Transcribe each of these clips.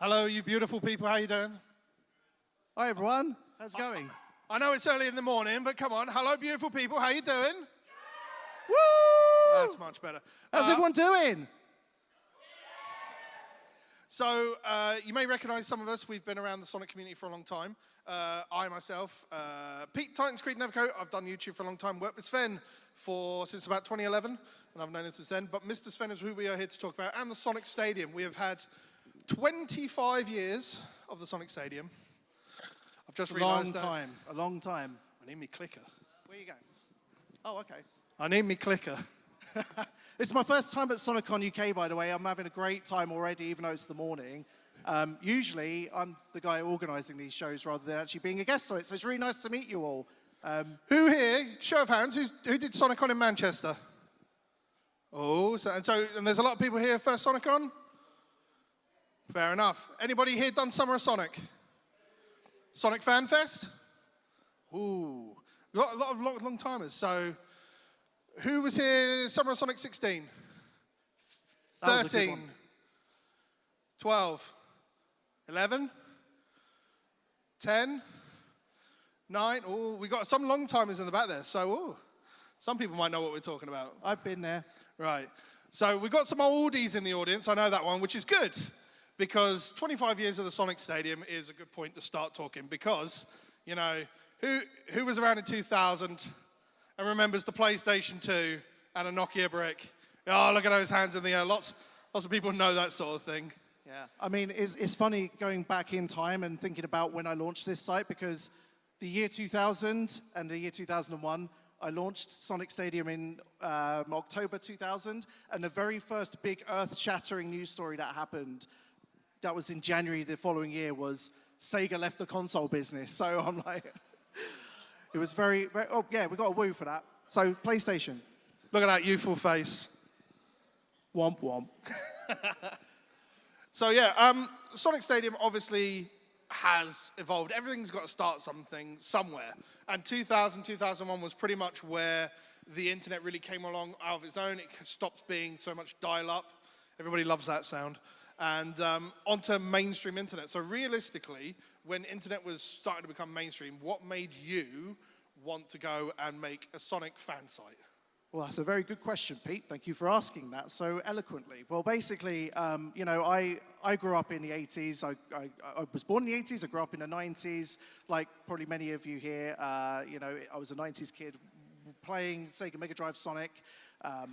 Hello, you beautiful people. How you doing? Hi, everyone. How's it going? I know it's early in the morning, but come on. Hello, beautiful people. How you doing? Woo! That's much better. How's everyone doing? So, you may recognize some of us. We've been around the Sonic community for a long time. I myself, Pete Titans Creed Nevercoat. I've done YouTube for a long time. Worked with Sven since about 2011, and I've known him since then. But Mr. Sven is who we are here to talk about, and the Sonic Stadium. We have had 25 years of the Sonic Stadium. I've just realized that. A long time. I need me clicker. Where you going? Oh, okay. I need me clicker. It's my first time at SonicCon UK, by the way. I'm having a great time already, even though it's the morning. Usually, I'm the guy organising these shows rather than actually being a guest on it, so it's really nice to meet you all. Who here, show of hands, who did SonicCon in Manchester? Oh, and there's a lot of people here first SonicCon? Fair enough. Anybody here done Summer of Sonic? Sonic Fan Fest? Ooh, a lot of long-timers. So, who was here Summer of Sonic 16? 13? 12? 11? 10? 9? Oh, we got some long-timers in the back there. So, some people might know what we're talking about. I've been there. Right. So, we've got some oldies in the audience. I know that one, which is good. Because 25 years of the Sonic Stadium is a good point to start talking. Because, you know, who was around in 2000 and remembers the PlayStation 2 and a Nokia brick? Oh, look at those hands in the air. Lots of people know that sort of thing. Yeah. I mean, it's funny going back in time and thinking about when I launched this site, because the year 2000 and the year 2001, I launched Sonic Stadium in October 2000, and the very first big earth-shattering news story that happened, that was in January the following year, was Sega left the console business. So I'm like, it was very, oh yeah, we got a woo for that. So PlayStation. Look at that youthful face. Womp womp. So yeah, Sonic Stadium obviously has evolved. Everything's got to start somewhere. And 2000, 2001 was pretty much where the internet really came along out of its own. It stopped being so much dial-up. Everybody loves that sound. And onto mainstream internet. So realistically, when internet was starting to become mainstream, what made you want to go and make a Sonic fan site? Well, that's a very good question, Pete. Thank you for asking that so eloquently. Well, basically, you know, I grew up in the 80s. I was born in the 80s. I grew up in the 90s. Like probably many of you here, you know, I was a 90s kid playing Sega Mega Drive Sonic,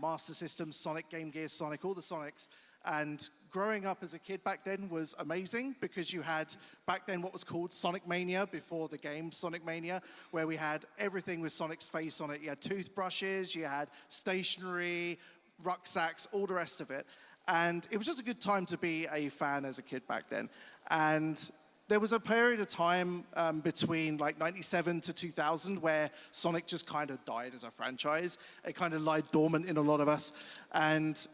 Master System, Sonic, Game Gear Sonic, all the Sonics. And growing up as a kid back then was amazing, because you had back then what was called Sonic Mania, before the game Sonic Mania, where we had everything with Sonic's face on it. You had toothbrushes, you had stationery, rucksacks, all the rest of it. And it was just a good time to be a fan as a kid back then. And there was a period of time between like 97 to 2000 where Sonic just kind of died as a franchise. It kind of lied dormant in a lot of us. And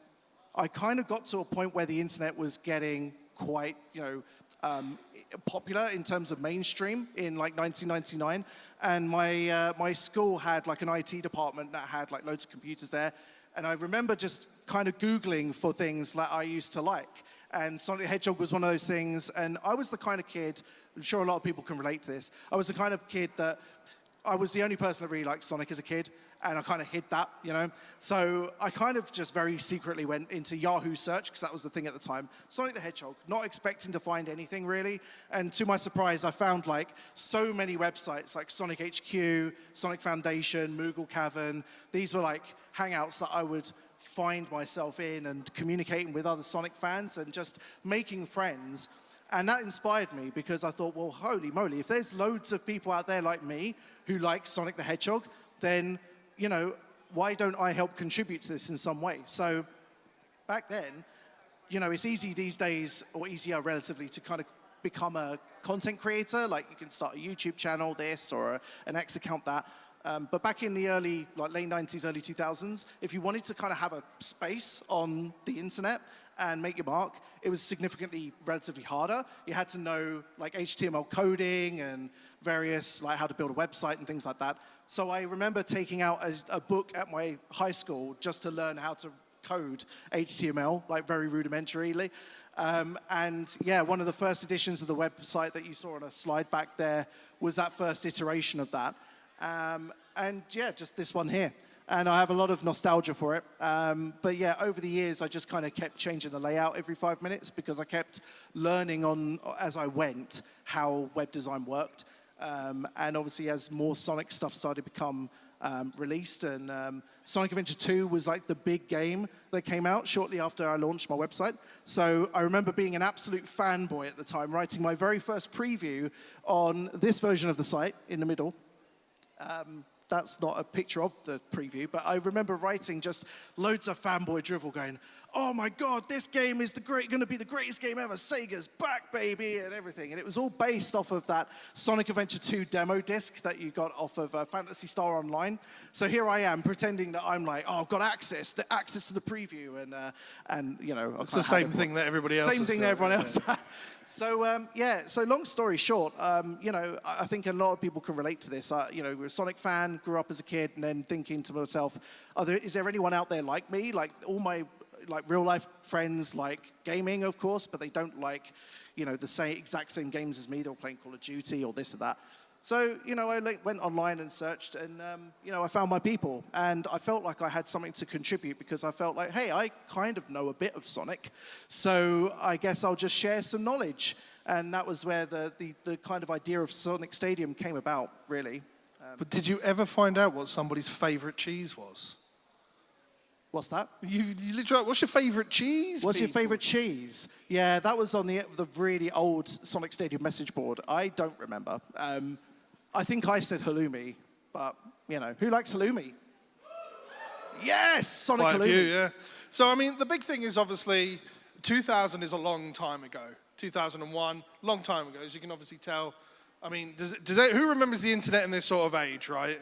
I kind of got to a point where the internet was getting quite, you know, popular in terms of mainstream in like 1999. And my school had like an IT department that had like loads of computers there. And I remember just kind of Googling for things that I used to like. And Sonic the Hedgehog was one of those things. And I was the kind of kid, I'm sure a lot of people can relate to this, I was the kind of kid that I was the only person that really liked Sonic as a kid. And I kind of hid that, you know. So I kind of just very secretly went into Yahoo search, because that was the thing at the time. Sonic the Hedgehog, not expecting to find anything really. And to my surprise, I found like so many websites like Sonic HQ, Sonic Foundation, Moogle Cavern. These were like hangouts that I would find myself in and communicating with other Sonic fans and just making friends. And that inspired me, because I thought, well, holy moly, if there's loads of people out there like me who like Sonic the Hedgehog, then you know, why don't I help contribute to this in some way? So back then, you know, it's easy these days, or easier relatively, to kind of become a content creator. Like you can start a YouTube channel, this, or an X account, that. But back in the early, like late 90s, early 2000s, if you wanted to kind of have a space on the internet and make your mark, it was significantly relatively harder. You had to know like HTML coding and various, like how to build a website and things like that. So I remember taking out a book at my high school just to learn how to code HTML, like very rudimentarily. And yeah, one of the first editions of the website that you saw on a slide back there was that first iteration of that. And yeah, just this one here. And I have a lot of nostalgia for it. But yeah, over the years, I just kind of kept changing the layout every 5 minutes because I kept learning on, as I went, how web design worked. And obviously, as more Sonic stuff started to become released, and Sonic Adventure 2 was like the big game that came out shortly after I launched my website. So I remember being an absolute fanboy at the time, writing my very first preview on this version of the site in the middle. That's not a picture of the preview, but I remember writing just loads of fanboy drivel going, oh my God, this game is going to be the greatest game ever. Sega's back, baby, and everything. And it was all based off of that Sonic Adventure 2 demo disc that you got off of Phantasy Star Online. So here I am pretending that I'm like, oh, I've got access to the preview. And you know. It's the same thing that everybody else has. Same thing that everyone else had. So, so long story short, you know, I think a lot of people can relate to this. You know, we're a Sonic fan, grew up as a kid, and then thinking to myself, is there anyone out there like me? Like all my real life friends like gaming, of course, but they don't like, you know, the exact same games as me. They're playing Call of Duty or this or that. So, you know, I went online and searched, and, you know, I found my people. And I felt like I had something to contribute because I felt like, hey, I kind of know a bit of Sonic, so I guess I'll just share some knowledge. And that was where the kind of idea of Sonic Stadium came about, really. But did you ever find out what somebody's favorite cheese was? What's that? You literally, what's your favorite cheese? What's your favorite cheese? Yeah, that was on the really old Sonic Stadium message board. I don't remember. I think I said halloumi, but, you know, who likes halloumi? Yes, Sonic Quite halloumi. a few, yeah. So, I mean, the big thing is obviously 2000 is a long time ago. 2001, long time ago, as you can obviously tell. I mean, who remembers the internet in this sort of age, right?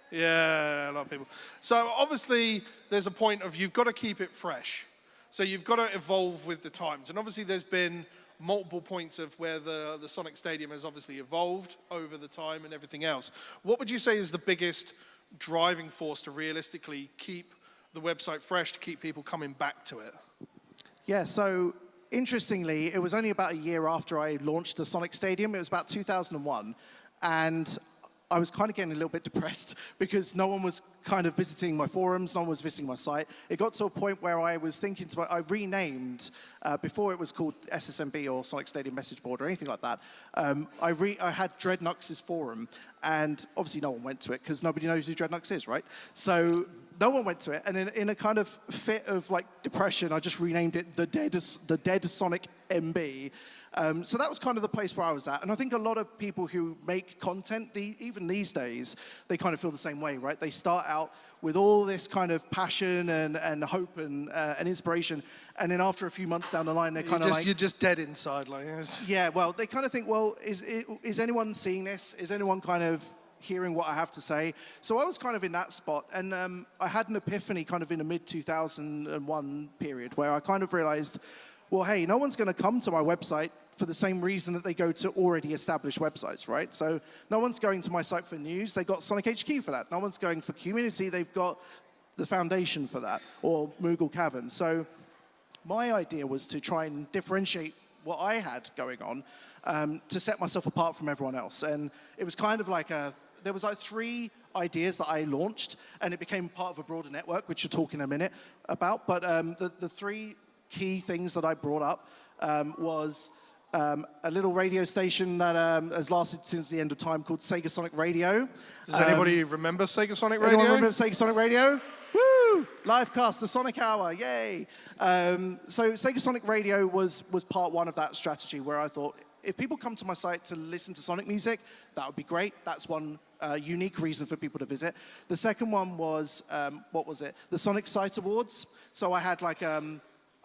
Yeah, a lot of people. So obviously, there's a point of you've got to keep it fresh. So you've got to evolve with the times. And obviously, there's been multiple points of where the Sonic Stadium has obviously evolved over the time and everything else. What would you say is the biggest driving force to realistically keep the website fresh, to keep people coming back to it? Yeah, so interestingly, it was only about a year after I launched the Sonic Stadium. It was about 2001. And I was kind of getting a little bit depressed because no one was kind of visiting my forums, no one was visiting my site. It got to a point where I was thinking I renamed, before it was called SSMB or Sonic Stadium Message Board or anything like that, I had Dreadnux's forum, and obviously no one went to it because nobody knows who Dreadnux is, right? So no one went to it, and in a kind of fit of like depression, I just renamed it the Dead Sonic MB. So that was kind of the place where I was at. And I think a lot of people who make content, even these days, they kind of feel the same way, right? They start out with all this kind of passion and hope and inspiration. And then after a few months down the line, they're kind of like... You're just dead inside, like this. Yeah, well, they kind of think, well, is anyone seeing this? Is anyone kind of hearing what I have to say? So I was kind of in that spot. And I had an epiphany kind of in the mid-2001 period where I kind of realized, well, hey, no one's going to come to my website for the same reason that they go to already established websites, right? So no one's going to my site for news. They got Sonic HQ for that. No one's going for community. They've got the foundation for that, or Moogle Cavern. So my idea was to try and differentiate what I had going on to set myself apart from everyone else. And it was kind of like there was like 3 ideas that I launched, and it became part of a broader network, which we'll talk in a minute about. But the 3 key things that I brought up was a little radio station that has lasted since the end of time called Sega Sonic Radio. Does anybody remember Sega Sonic Radio? Anyone remember Sega Sonic Radio? Woo! Livecast, the Sonic Hour, yay! So Sega Sonic Radio was part 1 of that strategy where I thought, if people come to my site to listen to Sonic music, that would be great. That's one unique reason for people to visit. The second one was, what was it? The Sonic Site Awards. So I had like...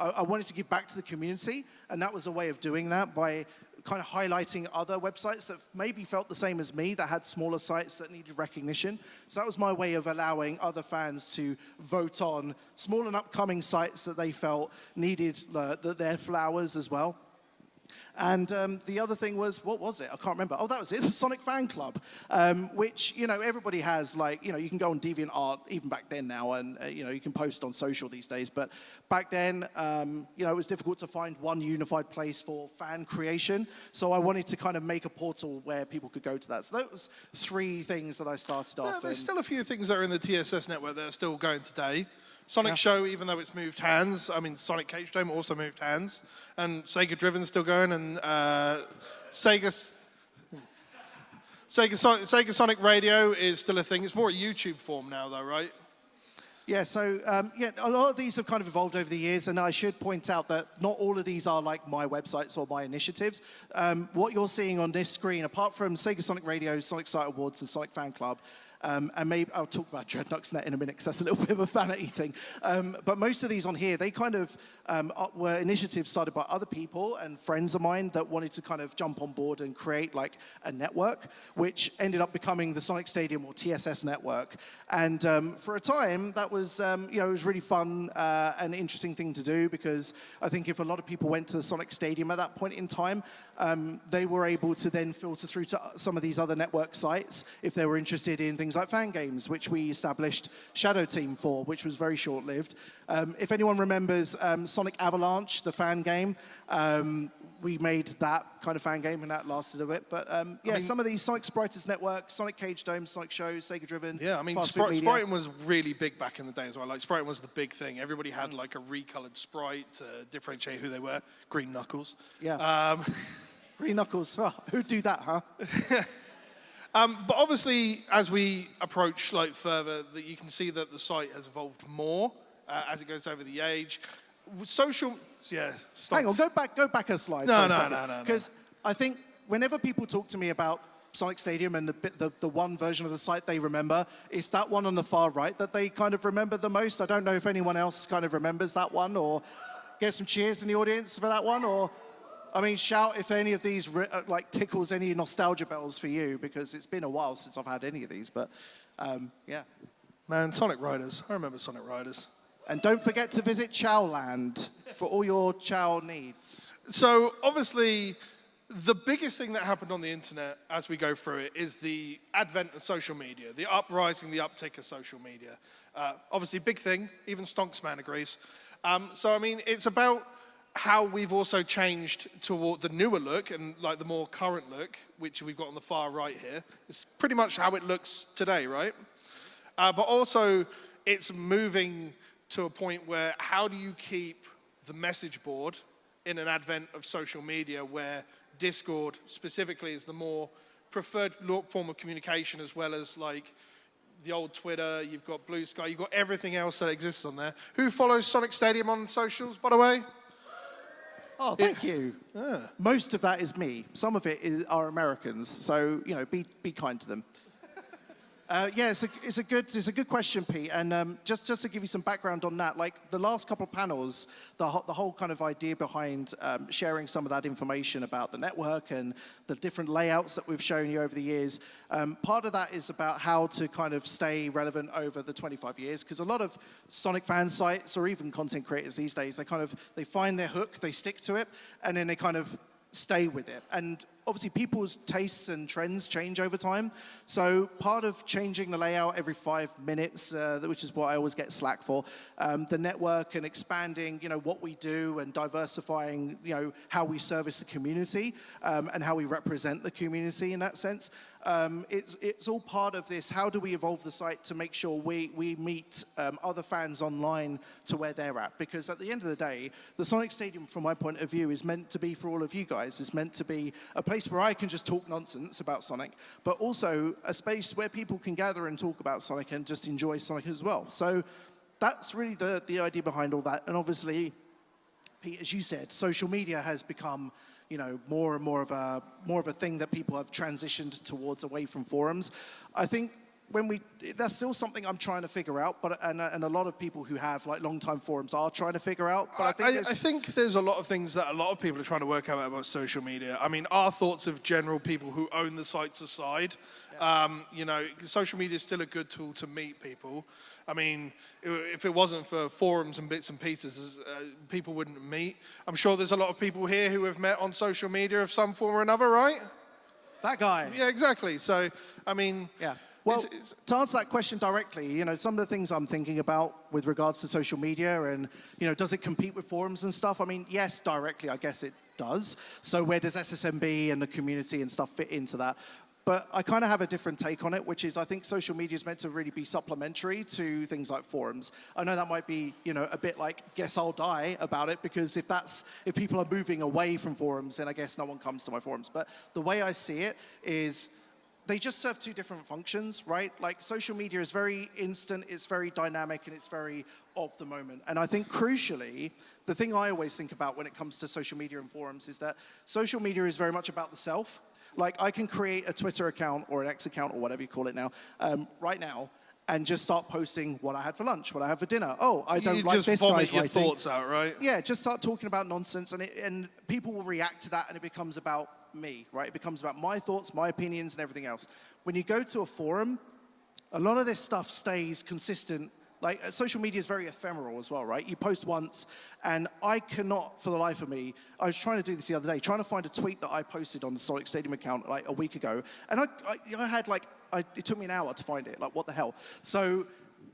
I wanted to give back to the community, and that was a way of doing that by kind of highlighting other websites that maybe felt the same as me, that had smaller sites that needed recognition. So that was my way of allowing other fans to vote on small and upcoming sites that they felt needed their flowers as well. And the other thing was, what was it? I can't remember. Oh, that was it, the Sonic Fan Club, which, you know, everybody has, like, you know, you can go on DeviantArt even back then now, and, you know, you can post on social these days. But back then, you know, it was difficult to find one unified place for fan creation. So I wanted to kind of make a portal where people could go to that. So that was 3 things that I started off. There's still a few things that are in the TSS network that are still going today. Sonic Show, even though it's moved hands, I mean, Sonic Cage Dome also moved hands, and Sega Driven's still going, and Sega Sonic Radio is still a thing. It's more a YouTube form now, though, right? Yeah, so yeah, a lot of these have kind of evolved over the years, and I should point out that not all of these are like my websites or my initiatives. What you're seeing on this screen, apart from Sega Sonic Radio, Sonic Site Awards, and Sonic Fan Club, and maybe I'll talk about Dreadnuxnet in a minute because that's a little bit of a vanity thing. But most of these on here, they kind of were initiatives started by other people and friends of mine that wanted to kind of jump on board and create like a network, which ended up becoming the Sonic Stadium or TSS network. And for a time, that was, you know, it was really fun and interesting thing to do, because I think if a lot of people went to the Sonic Stadium at that point in time, they were able to then filter through to some of these other network sites if they were interested in things like fan games, which we established Shadow Team for, which was very short-lived. If anyone remembers Sonic Avalanche, the fan game, we made that kind of fan game, and that lasted a bit. But yeah, I mean, some of these, Sonic Spriters Network, Sonic Cage Dome, Sonic Show, Sega Driven. Yeah, I mean, Spriting was really big back in the day as well. Like, Spriting was the big thing. Everybody had like a recolored sprite to differentiate who they were. Green Knuckles. Yeah. Green Knuckles. Oh, who'd do that, huh? But obviously, as we approach like further, that you can see that the site has evolved more as it goes over the age. Social, yeah. Hang on, go back a slide. No. Because I think whenever people talk to me about Sonic Stadium and the one version of the site they remember, it's that one on the far right that they kind of remember the most. I don't know if anyone else kind of remembers that one, or get some cheers in the audience for that one, or I mean, shout if any of these like tickles any nostalgia bells for you, because it's been a while since I've had any of these. But yeah, man, Sonic Riders. I remember Sonic Riders. And don't forget to visit Chowland for all your Chow needs. So obviously, the biggest thing that happened on the internet as we go through it is the advent of social media, the uprising, the uptick of social media. Obviously, big thing. Even Stonksman agrees. So I mean, it's about how we've also changed toward the newer look and like the more current look, which we've got on the far right here. It's pretty much how it looks today, right? But also, it's moving to a point where how do you keep the message board in an advent of social media where Discord specifically is the more preferred form of communication, as well as like the old Twitter, you've got Blue Sky, you've got everything else that exists on there. Who follows Sonic Stadium on socials, by the way? Oh, thank you. Yeah. Most of that is me. Some of it are Americans, so you know, be kind to them. Yeah, it's a good question, Pete. And just to give you some background on that, like the last couple of panels, the whole kind of idea behind sharing some of that information about the network and the different layouts that we've shown you over the years, part of that is about how to kind of stay relevant over the 25 years, because a lot of Sonic fan sites or even content creators these days, they find their hook, they stick to it, and then they kind of stay with it. And obviously people's tastes and trends change over time. So part of changing the layout every 5 minutes, which is what I always get slack for, the network and expanding, you know, what we do and diversifying, you know, how we service the community and how we represent the community in that sense. It's all part of this. How do we evolve the site to make sure we meet other fans online to where they're at? Because at the end of the day, the Sonic Stadium, from my point of view, is meant to be for all of you guys. It's meant to be a place where I can just talk nonsense about Sonic, but also a space where people can gather and talk about Sonic and just enjoy Sonic as well. So that's really the idea behind all that. And obviously, Pete, as you said, social media has become, you know, more and more of a thing that people have transitioned towards away from forums. I think that's still something I'm trying to figure out, but and a lot of people who have like long-time forums are trying to figure out. But I think there's a lot of things that a lot of people are trying to work out about social media. I mean, our thoughts of general people who own the sites aside, you know, social media is still a good tool to meet people. I mean, if it wasn't for forums and bits and pieces, people wouldn't meet. I'm sure there's a lot of people here who have met on social media of some form or another, right? That guy. Yeah, exactly. So, I mean... Yeah. Well, to answer that question directly, you know, some of the things I'm thinking about with regards to social media and, you know, does it compete with forums and stuff? I mean, yes, directly, I guess it does. So where does SSMB and the community and stuff fit into that? But I kind of have a different take on it, which is I think social media is meant to really be supplementary to things like forums. I know that might be, you know, a bit like, guess I'll die about it, because if people are moving away from forums, then I guess no one comes to my forums. But the way I see it is, they just serve two different functions, right? Like social media is very instant, it's very dynamic, and it's very of the moment. And I think crucially, the thing I always think about when it comes to social media and forums is that social media is very much about the self. Like I can create a Twitter account or an X account or whatever you call it now, right now, and just start posting what I had for lunch, what I had for dinner. Oh, I don't like this guy's writing. You just vomit your thoughts out, right? Yeah, just start talking about nonsense, and people will react to that, and it becomes about me, right? It becomes about my thoughts, my opinions, and everything else. When you go to a forum, a lot of this stuff stays consistent. Like, social media is very ephemeral as well, right? You post once, and I cannot, for the life of me, I was trying to do this the other day, trying to find a tweet that I posted on the Sonic Stadium account like a week ago, and I had like, it took me an hour to find it, like what the hell? So,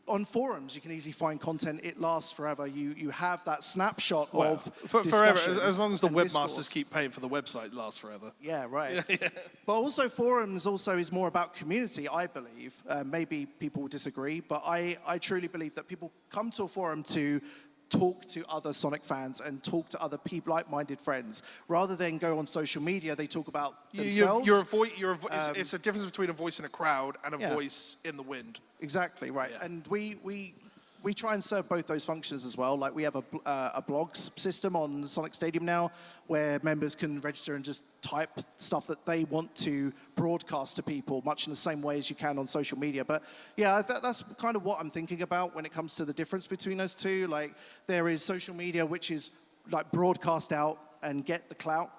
on forums, you can easily find content. It lasts forever. You have that snapshot of forever, as long as the webmasters discourse. Keep paying for the website, it lasts forever. Yeah, right. Yeah. But also forums also is more about community, I believe. Maybe people will disagree, but I truly believe that people come to a forum to talk to other Sonic fans and talk to other people, like-minded friends. Rather than go on social media, they talk about themselves. It's a difference between a voice in a crowd and a voice in the wind. Exactly, right. Yeah. And we try and serve both those functions as well. Like we have a blogs system on Sonic Stadium now where members can register and just type stuff that they want to broadcast to people, much in the same way as you can on social media. But yeah, that's kind of what I'm thinking about when it comes to the difference between those two. Like there is social media, which is like broadcast out and get the clout.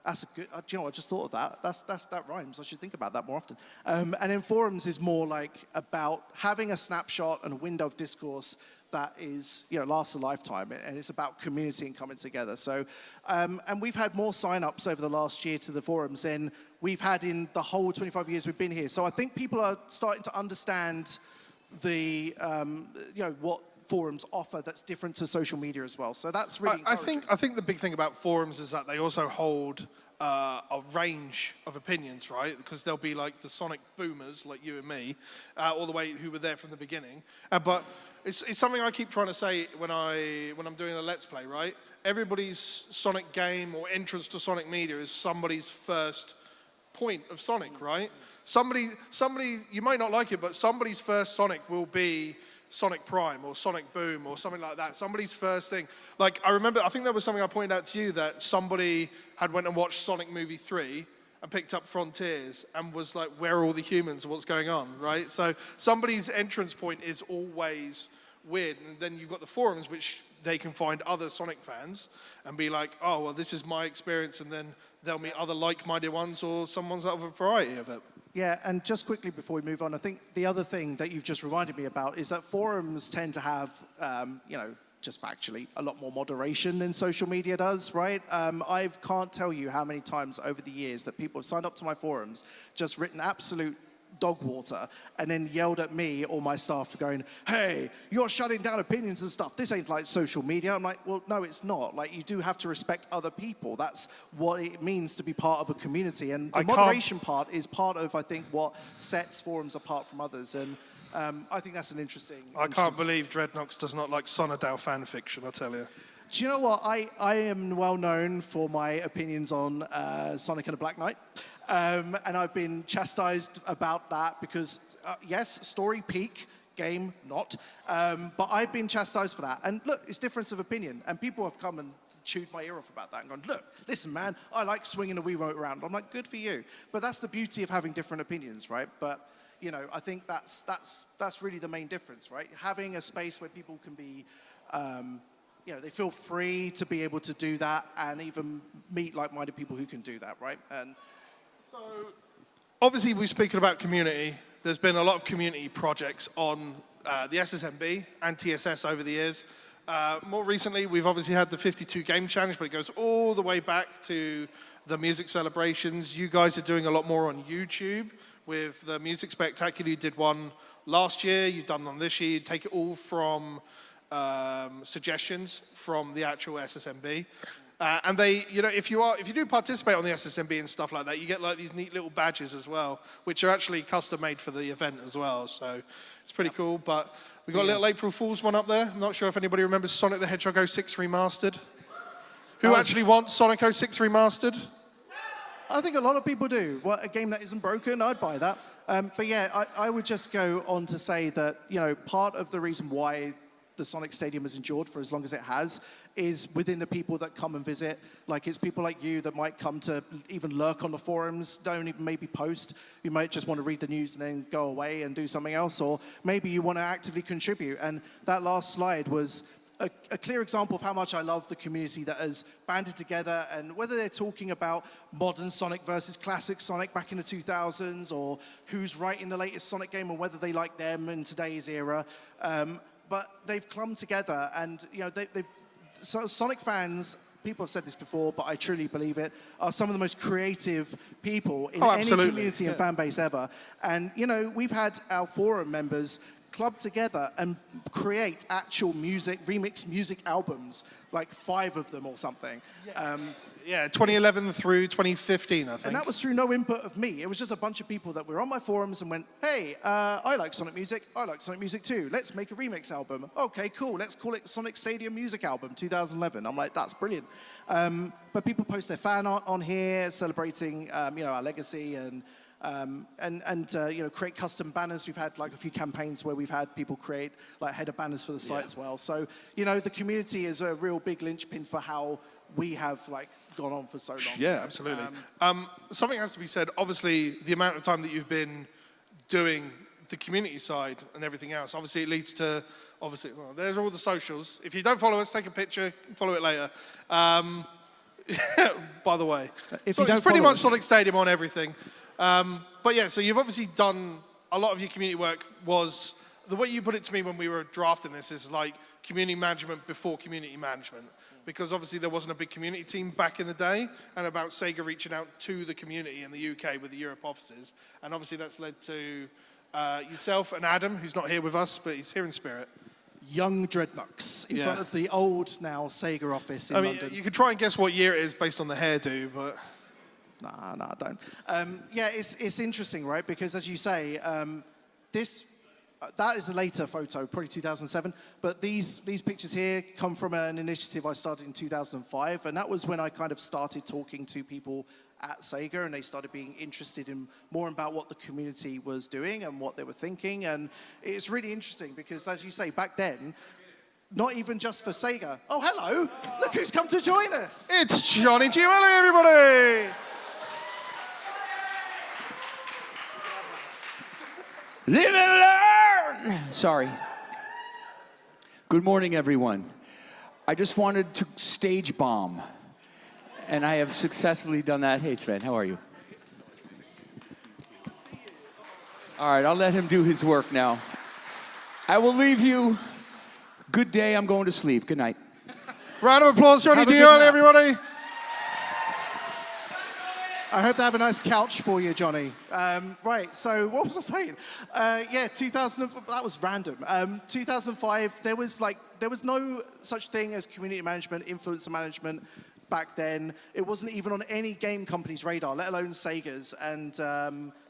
That's a good, do you know, I just thought of that. That rhymes. I should think about that more often. And then forums is more like about having a snapshot and a window of discourse that is, you know, lasts a lifetime, and it's about community and coming together. So, and we've had more sign-ups over the last year to the forums than we've had in the whole 25 years we've been here. So I think people are starting to understand the, you know, what forums offer that's different to social media as well. So that's really I think the big thing about forums is that they also hold a range of opinions, right? Because there'll be like the Sonic boomers, like you and me, all the way who were there from the beginning. But it's something I keep trying to say when I'm doing a Let's Play, right? Everybody's Sonic game or entrance to Sonic media is somebody's first point of Sonic, right? Somebody, you might not like it, but somebody's first Sonic will be Sonic Prime or Sonic Boom or something like that. Somebody's first thing. Like, I remember, I think there was something I pointed out to you that somebody had went and watched Sonic Movie 3 and picked up Frontiers and was like, where are all the humans? What's going on, right? So somebody's entrance point is always weird. And then you've got the forums, which they can find other Sonic fans and be like, oh, well, this is my experience. And then they'll meet other like-minded ones or someone's out of a variety of it. Yeah, and just quickly before we move on, I think the other thing that you've just reminded me about is that forums tend to have, you know, just factually, a lot more moderation than social media does, right? I can't tell you how many times over the years that people have signed up to my forums, just written absolute dog water, and then yelled at me or my staff going, hey, you're shutting down opinions and stuff. This ain't like social media. I'm like, well, no, it's not. Like, you do have to respect other people. That's what it means to be part of a community. And the moderation part is part of, I think, what sets forums apart from others. And I think that's an interesting... I can't believe Dreadnoks does not like Sonadale fan fiction, I tell you. Do you know what? I am well known for my opinions on Sonic and the Black Knight. And I've been chastised about that because, yes, story peak, game not. But I've been chastised for that. And look, it's difference of opinion. And people have come and chewed my ear off about that and gone, look, listen, man, I like swinging a Wiimote around. I'm like, good for you. But that's the beauty of having different opinions, right? But you know, I think that's really the main difference, right? Having a space where people can be, you know, they feel free to be able to do that and even meet like-minded people who can do that, right? And so, obviously, we're speaking about community. There's been a lot of community projects on the SSMB and TSS over the years. More recently, we've obviously had the 52 Game Challenge, but it goes all the way back to the music celebrations. You guys are doing a lot more on YouTube with the Music Spectacular. You did one last year, you've done one this year. You take it all from suggestions from the actual SSMB. And they, you know, if you do participate on the SSMB and stuff like that, you get like these neat little badges as well, which are actually custom made for the event as well. So it's pretty cool. But we got a little April Fool's one up there. I'm not sure if anybody remembers Sonic the Hedgehog 06 Remastered. Who actually wants Sonic 06 Remastered? I think a lot of people do. Well, a game that isn't broken, I'd buy that. But yeah, I would just go on to say that, you know, part of the reason why the Sonic Stadium has endured for as long as it has is within the people that come and visit. Like, it's people like you that might come to even lurk on the forums, don't even maybe post. You might just want to read the news and then go away and do something else, or maybe you want to actively contribute. And that last slide was a clear example of how much I love the community that has banded together, and whether they're talking about modern Sonic versus classic Sonic back in the 2000s, or who's writing the latest Sonic game and whether they like them in today's era. But they've come together, and you know, so Sonic fans, people have said this before, but I truly believe it, are some of the most creative people in any community and fan base ever. And you know, we've had our forum members club together and create actual music, remix music albums, like 5 of them or something. Yeah, 2011 through 2015, I think. And that was through no input of me. It was just a bunch of people that were on my forums and went, hey, I like Sonic music. I like Sonic music too. Let's make a remix album. Okay, cool. Let's call it Sonic Stadium Music Album 2011. I'm like, that's brilliant. But people post their fan art on here, celebrating, you know, our legacy and you know, create custom banners. We've had like a few campaigns where we've had people create like header banners for the site as well. So, you know, the community is a real big linchpin for how we have like gone on for so long. Yeah, absolutely. Something has to be said. Obviously, the amount of time that you've been doing the community side and everything else, obviously it leads to, obviously, well, there's all the socials. If you don't follow us, take a picture, follow it later. By the way, so it's pretty much Sonic Stadium on everything. But yeah, so you've obviously done a lot of your community work. Was the way you put it to me when we were drafting this is like community management before community management, because obviously there wasn't a big community team back in the day, and about Sega reaching out to the community in the UK with the Europe offices, and obviously that's led to yourself and Adam, who's not here with us, but he's here in spirit. Young Dreadnoughts in front of the old now Sega office in London. You could try and guess what year it is based on the hairdo, but... Nah, don't. Yeah, it's interesting, right? Because as you say, that is a later photo, probably 2007. But these pictures here come from an initiative I started in 2005, and that was when I kind of started talking to people at Sega, and they started being interested in more about what the community was doing and what they were thinking. And it's really interesting because, as you say, back then, not even just for Sega. Oh, hello! Look who's come to join us! It's Johnny Giuelli, everybody! Live and learn! Sorry. Good morning, everyone. I just wanted to stage bomb, and I have successfully done that. Hey, Sven, how are you? All right, I'll let him do his work now. I will leave you. Good day, I'm going to sleep. Good night. Round of applause, Johnny Giuelli, everybody. I hope they have a nice couch for you, Johnny. Right, so what was I saying? Yeah, 2000, that was random. 2005, there was no such thing as community management, influencer management back then. It wasn't even on any game company's radar, let alone Sega's. And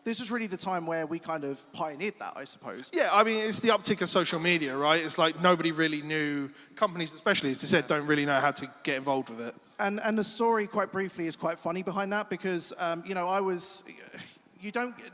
this was really the time where we kind of pioneered that, I suppose. Yeah, I mean, it's the uptick of social media, right? It's like nobody really knew, companies especially, as you said, don't really know how to get involved with it. And the story, quite briefly, is quite funny behind that because, you know,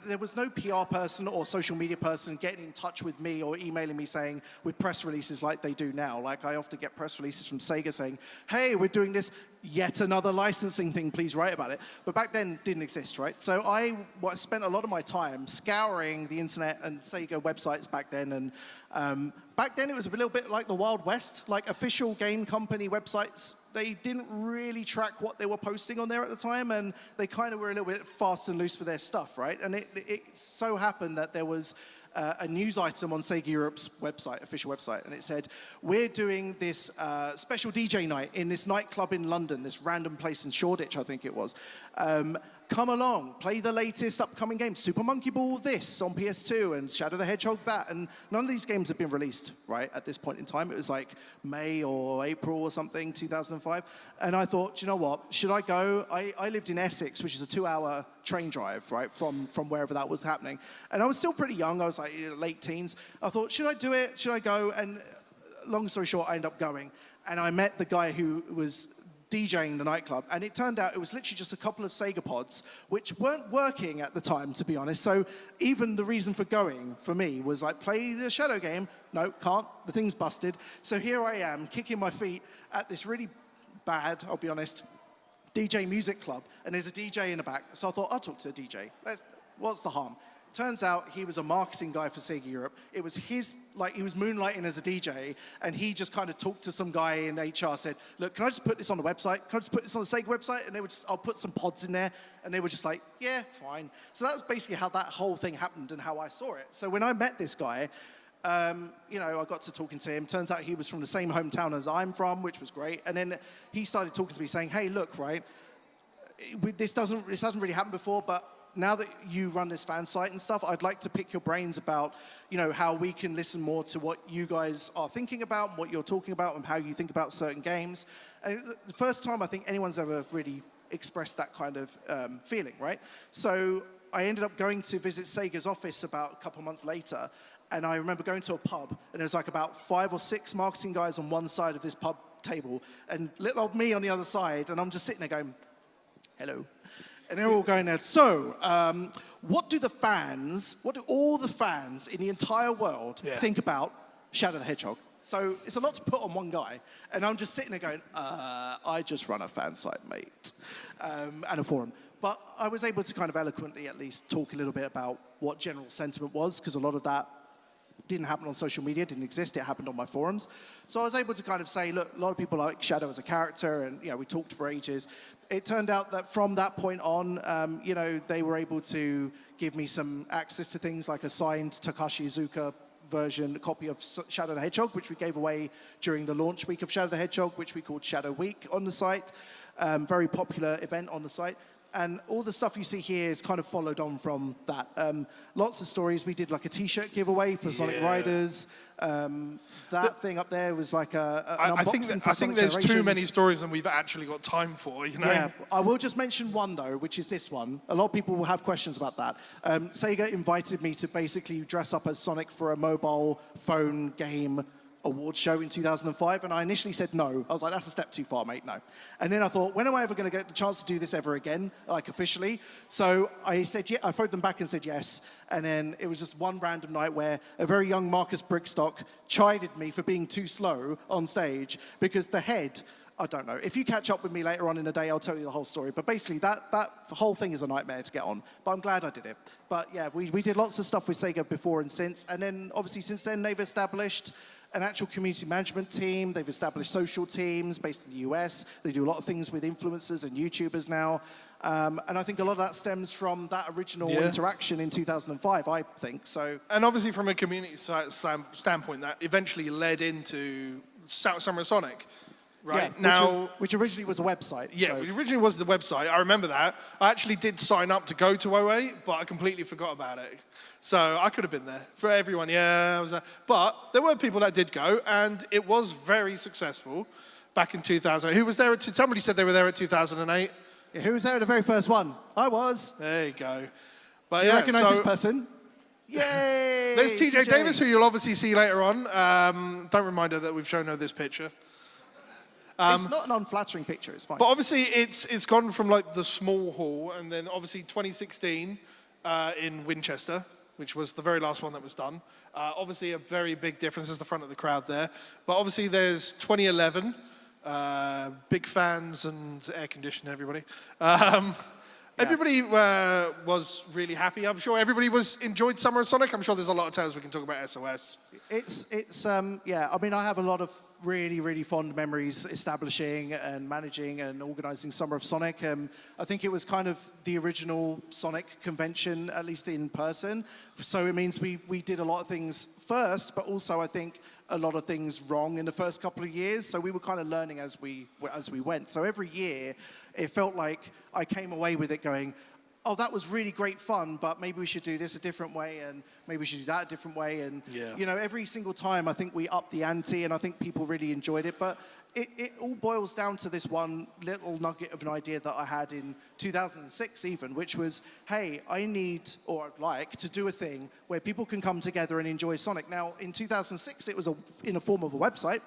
there was no PR person or social media person getting in touch with me or emailing me saying, with press releases like they do now. Like, I often get press releases from Sega saying, hey, we're doing this yet another licensing thing, please write about it. But back then, didn't exist, right? So I spent a lot of my time scouring the internet and Sega websites back then. And back then, it was a little bit like the Wild West. Like official game company websites, they didn't really track what they were posting on there at the time, and they kind of were a little bit fast and loose with their stuff, right? And it so happened that there was a news item on Sega Europe's website, official website, and it said, we're doing this special DJ night in this nightclub in London, this random place in Shoreditch, I think it was. Come along, play the latest upcoming games. Super Monkey Ball this on PS2 and Shadow the Hedgehog that. And none of these games have been released, right, at this point in time. It was like May or April or something, 2005. And I thought, you know what, should I go? I lived in Essex, which is a 2-hour train drive, right, from wherever that was happening. And I was still pretty young. I was like late teens. I thought, should I do it? Should I go? And long story short, I ended up going. And I met the guy who was DJing the nightclub, and it turned out it was literally just a couple of Sega pods which weren't working at the time, to be honest. So even the reason for going for me was like, play the Shadow game. No, can't. The thing's busted. So here I am kicking my feet at this really bad, I'll be honest, DJ music club, and there's a DJ in the back. So I thought, I'll talk to the DJ. What's the harm? Turns out he was a marketing guy for Sega Europe. It was his, like, he was moonlighting as a DJ, and he just kind of talked to some guy in HR, said, look, can I just put this on the website? Can I just put this on the Sega website? And they were just, I'll put some pods in there. And they were just like, yeah, fine. So that was basically how that whole thing happened and how I saw it. So when I met this guy, you know, I got to talking to him. Turns out he was from the same hometown as I'm from, which was great. And then he started talking to me saying, hey, look, right, this doesn't really happen before, but now that you run this fan site and stuff, I'd like to pick your brains about, you know, how we can listen more to what you guys are thinking about and what you're talking about and how you think about certain games. And the first time I think anyone's ever really expressed that kind of feeling, right? So I ended up going to visit Sega's office about a couple months later, and I remember going to a pub, and there was like about 5 or 6 marketing guys on one side of this pub table, and little old me on the other side, and I'm just sitting there going, hello. And they're all going there, so what do all the fans in the entire world think about Shadow the Hedgehog? So it's a lot to put on one guy. And I'm just sitting there going, I just run a fan site, mate, and a forum. But I was able to kind of eloquently at least talk a little bit about what general sentiment was, because a lot of that didn't happen on social media, didn't exist, it happened on my forums. So I was able to kind of say, look, a lot of people like Shadow as a character, and, you know, we talked for ages. It turned out that from that point on, you know, they were able to give me some access to things like a signed Takashi Iizuka version, copy of Shadow the Hedgehog, which we gave away during the launch week of Shadow the Hedgehog, which we called Shadow Week on the site. Very popular event on the site. And all the stuff you see here is kind of followed on from that. Lots of stories. We did like a T-shirt giveaway for Sonic Riders. That thing up there was like an unboxing for I think there's too many stories than we've actually got time for, you know? Yeah, I will just mention one though, which is this one. A lot of people will have questions about that. Sega invited me to basically dress up as Sonic for a mobile phone game award show in 2005, and I initially said no. I was like, that's a step too far, mate, no. And then I thought, when am I ever going to get the chance to do this ever again, like officially? So I said, yeah, I phoned them back and said yes, and then it was just one random night where a very young Marcus Brigstock chided me for being too slow on stage, because the head, I don't know. If you catch up with me later on in the day, I'll tell you the whole story. But basically, that whole thing is a nightmare to get on. But I'm glad I did it. But yeah, we did lots of stuff with Sega before and since, and then obviously since then they've established an actual community management team. They've established social teams based in the US. They do a lot of things with influencers and YouTubers now. And I think a lot of that stems from that original interaction in 2005, I think. So. And obviously from a community standpoint, that eventually led into Summer of Sonic. Right yeah, now, which originally was a website. Yeah, so. Which originally was the website. I remember that. I actually did sign up to go to 08, but I completely forgot about it. So I could have been there for everyone. Yeah, I was there. But there were people that did go, and it was very successful back in 2000. Who was there? Somebody said they were there at 2008. Yeah, who was there at the very first one? I was. There you go. But do you recognize this person? Yay! There's TJ Davis, who you'll obviously see later on. Don't remind her that we've shown her this picture. It's not an unflattering picture, it's fine. But obviously it's gone from like the small hall, and then obviously 2016 in Winchester, which was the very last one that was done. Obviously a very big difference is the front of the crowd there. But obviously there's 2011 big fans and air conditioning, everybody. Everybody was really happy. I'm sure everybody enjoyed Summer of Sonic. I'm sure there's a lot of tales we can talk about SOS. Yeah, I mean, I have a lot of really, really fond memories establishing and managing and organizing Summer of Sonic. I think it was kind of the original Sonic convention, at least in person. So it means we did a lot of things first, but also I think a lot of things wrong in the first couple of years. So we were kind of learning as we went. So every year, it felt like I came away with it going, oh, that was really great fun, but maybe we should do this a different way, and maybe we should do that a different way. And, you know, every single time, I think we upped the ante, and I think people really enjoyed it. But it all boils down to this one little nugget of an idea that I had in 2006 even, which was, hey, I need, or I'd like, to do a thing where people can come together and enjoy Sonic. Now, in 2006, it was in a form of a website.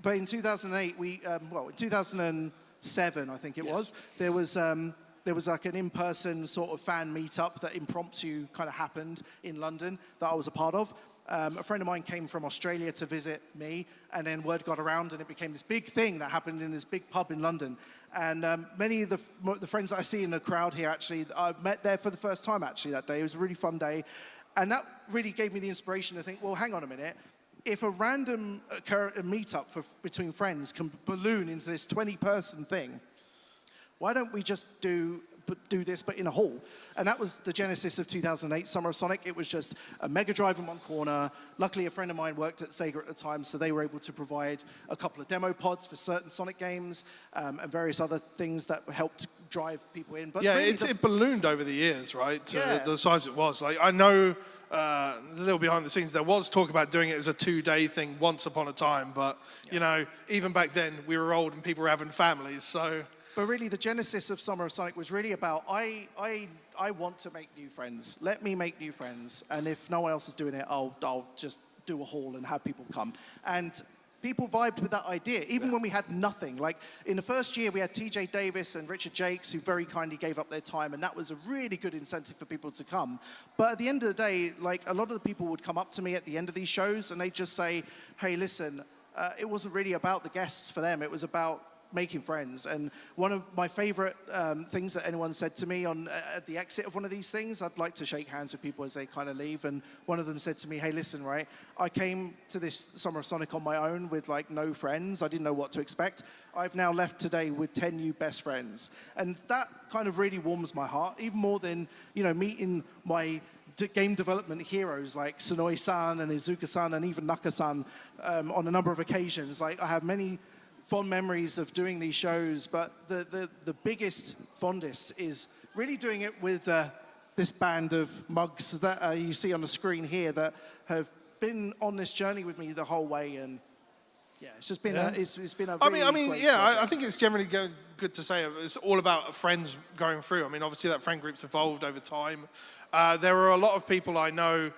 But in 2008, in 2007, I think it was, there was like an in-person sort of fan meetup that impromptu kind of happened in London that I was a part of. A friend of mine came from Australia to visit me, and then word got around, and it became this big thing that happened in this big pub in London. And many of the friends that I see in the crowd here, actually, I met there for the first time, actually, that day. It was a really fun day. And that really gave me the inspiration to think, well, hang on a minute. If a random meetup between friends can balloon into this 20-person thing, why don't we just do this, but in a hall? And that was the genesis of 2008 Summer of Sonic. It was just a Mega Drive in one corner. Luckily, a friend of mine worked at Sega at the time, so they were able to provide a couple of demo pods for certain Sonic games and various other things that helped drive people in. But yeah, really it ballooned over the years, right? Yeah. The size it was. Like, I know a little behind the scenes, there was talk about doing it as a 2-day thing once upon a time, but you know, even back then, we were old and people were having families, so. But really, the genesis of Summer of Sonic was really about, I want to make new friends. Let me make new friends. And if no one else is doing it, I'll just do a hall and have people come. And people vibed with that idea, even when we had nothing. Like, in the first year, we had TJ Davis and Richard Jakes, who very kindly gave up their time, and that was a really good incentive for people to come. But at the end of the day, like, a lot of the people would come up to me at the end of these shows, and they'd just say, hey, listen, it wasn't really about the guests for them. It was about making friends. And one of my favorite things that anyone said to me at the exit of one of these things, I'd like to shake hands with people as they kind of leave, and one of them said to me, hey, listen, right, I came to this Summer of Sonic on my own with like no friends. I didn't know what to expect. I've now left today with 10 new best friends. And that kind of really warms my heart, even more than, you know, meeting my game development heroes like Sonoe-san and Izuka-san and even Naka-san on a number of occasions. Like, I have many fond memories of doing these shows, but the biggest, fondest is really doing it with this band of mugs that you see on the screen here that have been on this journey with me the whole way. And yeah, it's just been it's been a really great project. I think it's generally good to say it's all about friends going through. I mean, obviously that friend group's evolved over time. There are a lot of people I know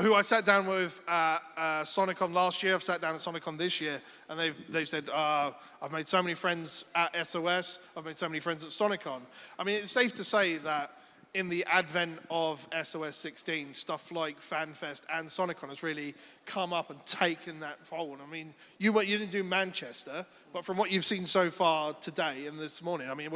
who I sat down with SonicCon last year. I've sat down at SonicCon this year, and they've said, I've made so many friends at SOS, I've made so many friends at SonicCon. I mean, it's safe to say that in the advent of SOS 16, stuff like FanFest and SonicCon has really come up and taken that fold. I mean, you didn't do Manchester, but from what you've seen so far today and this morning, I mean,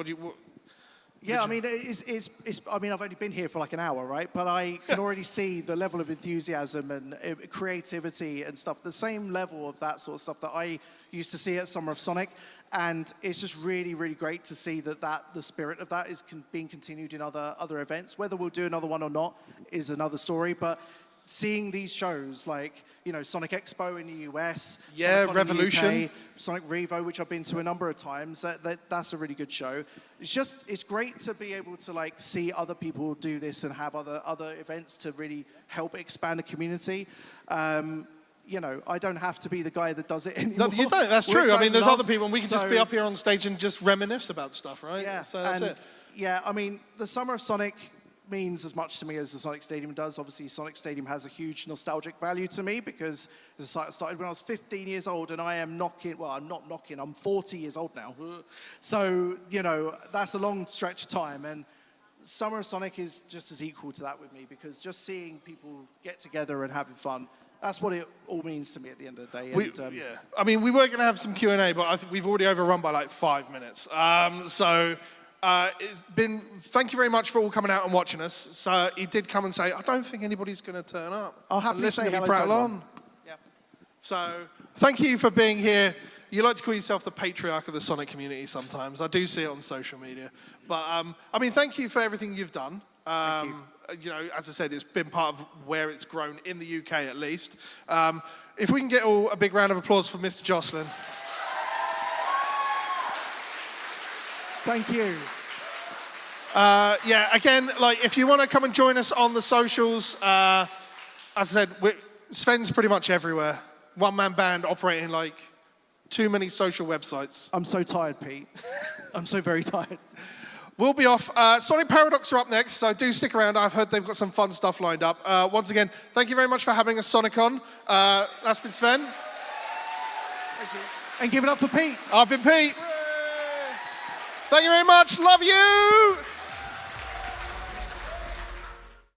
Yeah, I mean, I mean, I've only been here for like an hour, right? But I can already see the level of enthusiasm and creativity and stuff, the same level of that sort of stuff that I used to see at Summer of Sonic. And it's just really, really great to see that the spirit of that is being continued in other events. Whether we'll do another one or not is another story. But seeing these shows like, you know, Sonic Expo in the US, Sonic Revolution, in the UK, Sonic Revo, which I've been to a number of times, that's a really good show. It's great to be able to like see other people do this and have other events to really help expand the community. You know, I don't have to be the guy that does it anymore. No, you don't. That's true. I mean, there's other people, and we can just be up here on stage and just reminisce about stuff, right? Yeah, so that's it. Yeah, I mean, the Summer of Sonic means as much to me as the Sonic Stadium does. Obviously, Sonic Stadium has a huge nostalgic value to me because the site started when I was 15 years old, and I am I'm 40 years old now. So, you know, that's a long stretch of time, and Summer of Sonic is just as equal to that with me, because just seeing people get together and having fun, that's what it all means to me at the end of the day. Yeah. I mean, we were going to have some Q&A, but I think we've already overrun by like 5 minutes. It's been, thank you very much for all coming out and watching us. So he did come and say, I don't think anybody's going to turn up. I'll happily say hello to prattle everyone. on. Yeah. So thank you for being here. You like to call yourself the patriarch of the Sonic community sometimes. I do see it on social media. But, I mean, thank you for everything you've done. Thank you. You know, as I said, it's been part of where it's grown, in the UK at least. If we can get all a big round of applause for Mr. Jocelyn. Thank you. Yeah, again, like, if you want to come and join us on the socials, as I said, Sven's pretty much everywhere. One-man band operating, like, too many social websites. I'm so tired, Pete. I'm so very tired. We'll be off. Sonic Paradox are up next, so do stick around. I've heard they've got some fun stuff lined up. Once again, thank you very much for having us, SonicCon. That's been Sven. Thank you. And give it up for Pete. I've been Pete. Thank you very much. Love you.